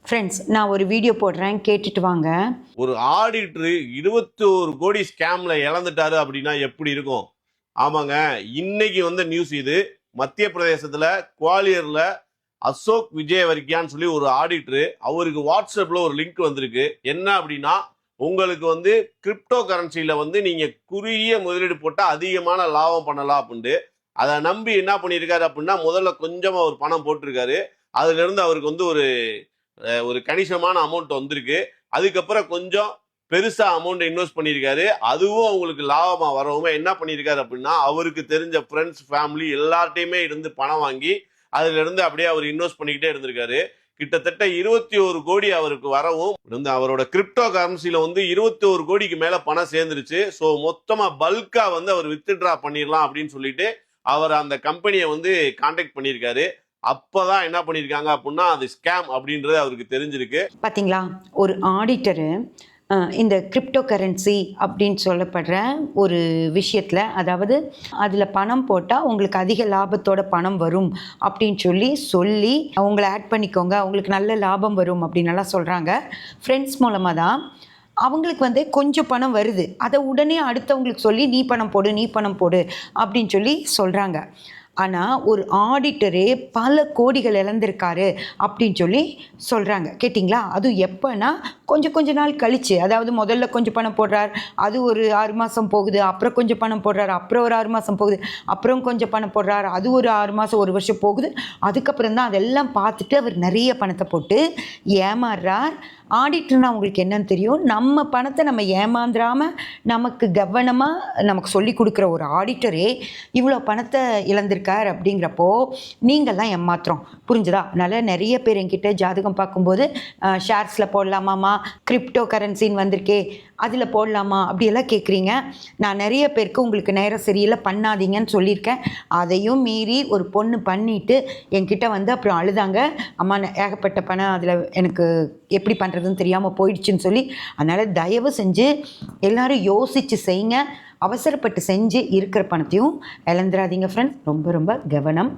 Friends, நான் ஒரு video போடுறேன், கேட்டுட்டு வாங்க. ஒரு ஆடிட்டர் 21 கோடி ஸ்கேம்ல இழந்துட்டாரு அப்படின்னா எப்படி இருக்கும்? ஆமாங்க, இன்னைக்கு வந்த நியூஸ் இது. மத்திய பிரதேசத்துல குவாலியர்ல அசோக் விஜயவர்கியான்னு சொல்லி ஒரு ஆடிட்டர், அவருக்கு வாட்ஸ்அப்ல ஒரு லிங்க் வந்திருக்கு. என்ன அப்படின்னா, உங்களுக்கு கிரிப்டோ கரன்சில நீங்க குறுகிய முதலீடு போட்டா அதிகமான லாபம் பண்ணலாம் அப்படின்ட்டு அதை நம்பி என்ன பண்ணியிருக்காரு அப்படின்னா, முதல்ல கொஞ்சமா ஒரு பணம் போட்டிருக்காரு. அதுல இருந்து அவருக்கு ஒரு கணிசமான அமௌண்ட் வந்திருக்கு. அதுக்கப்புறம் கொஞ்சம் பெருசா அமௌண்ட் இன்வெஸ்ட் பண்ணியிருக்காரு. அதுவும் அவங்களுக்கு லாபமா வரவும் என்ன பண்ணியிருக்காரு அப்படின்னா, அவருக்கு தெரிஞ்ச ஃப்ரெண்ட்ஸ், ஃபேமிலி எல்லார்ட்டையுமே இருந்து பணம் வாங்கி அதுல இருந்து அப்படியே அவர் இன்வெஸ்ட் பண்ணிக்கிட்டே இருந்திருக்காரு. கிட்டத்தட்ட 21 கோடி அவருக்கு வரவும் அவரோட கிரிப்டோ கரன்சில 21 கோடிக்கு மேல பணம் சேர்ந்துருச்சு. ஸோ மொத்தமா பல்கா அவர் வித்ட்ரா பண்ணிடலாம் அப்படின்னு சொல்லிட்டு அவர் அந்த கம்பெனியை கான்டாக்ட் பண்ணியிருக்காரு. அப்பதான் என்ன பண்ணியிருக்காங்க அப்படின்னா, அது ஸ்கேம் அப்படின்றது அவருக்கு தெரிஞ்சிருக்கு. பார்த்தீங்களா, ஒரு ஆடிட்டரு இந்த கிரிப்டோ கரன்சி அப்படின்னு சொல்லப்படுற ஒரு விஷயத்தில், அதாவது அதில் பணம் போட்டால் உங்களுக்கு அதிக லாபத்தோட பணம் வரும் அப்படின்னு சொல்லி அவங்கள ஆட் பண்ணிக்கோங்க, உங்களுக்கு நல்ல லாபம் வரும் அப்படின்னலாம் சொல்கிறாங்க. ஃப்ரெண்ட்ஸ் மூலமாக தான் அவங்களுக்கு கொஞ்சம் பணம் வருது. அதை உடனே அடுத்தவங்களுக்கு சொல்லி நீ பணம் போடு அப்படின்னு சொல்கிறாங்க. ஆனால் ஒரு ஆடிட்டரே பல கோடிகள் இழந்திருக்காரு அப்படின்னு சொல்கிறாங்க. கேட்டிங்களா? அதுவும் எப்போனா கொஞ்ச நாள் கழித்து, அதாவது முதல்ல கொஞ்சம் பணம் போடுறார், அது ஒரு 6 மாதம் போகுது, அப்புறம் கொஞ்சம் பணம் போடுறார், அப்புறம் ஒரு 6 மாதம் போகுது, அப்புறம் கொஞ்சம் பணம் போடுறார், அது ஒரு 6 மாதம் 1 வருஷம் போகுது. அதுக்கப்புறம் தான் அதெல்லாம் பார்த்துட்டு அவர் நிறைய பணத்தை போட்டு ஏமாறுறார். ஆடிட்டர்னா அவங்களுக்கு என்னன்னு தெரியும். நம்ம பணத்தை நம்ம ஏமாந்துடாமல் நமக்கு கவனமாக நமக்கு சொல்லி கொடுக்குற ஒரு ஆடிட்டரே இவ்வளோ பணத்தை இழந்திருக்கார் அப்படிங்கிறப்போ நீங்கள்லாம் ஏமாத்துறோம். புரிஞ்சுதா? அதனால் நிறைய பேர் என்கிட்ட ஜாதகம் பார்க்கும்போது ஷேர்ஸில் போடலாமாம்மா, கிரிப்டோ கரன்சின்னு வந்திருக்கே அதில் போடலாமா அப்படியெல்லாம் கேட்குறீங்க. நான் நிறைய பேருக்கு உங்களுக்கு நேரம் சரியில்லை பண்ணாதீங்கன்னு சொல்லியிருக்கேன். அதையும் மீறி ஒரு பொண்ணு பண்ணிவிட்டு என்கிட்ட அப்புறம் அழுதாங்க, அம்மா ஏகப்பட்ட பணம் அதில் எனக்கு எப்படி பண்ணுறதுன்னு தெரியாமல் போயிடுச்சுன்னு சொல்லி. அதனால் தயவு செஞ்சு எல்லோரும் யோசித்து செய்யுங்க. அவசரப்பட்டு செஞ்சு இருக்கிற பணத்தையும் இழந்துடாதீங்க ஃப்ரெண்ட்ஸ். ரொம்ப ரொம்ப கவனம்.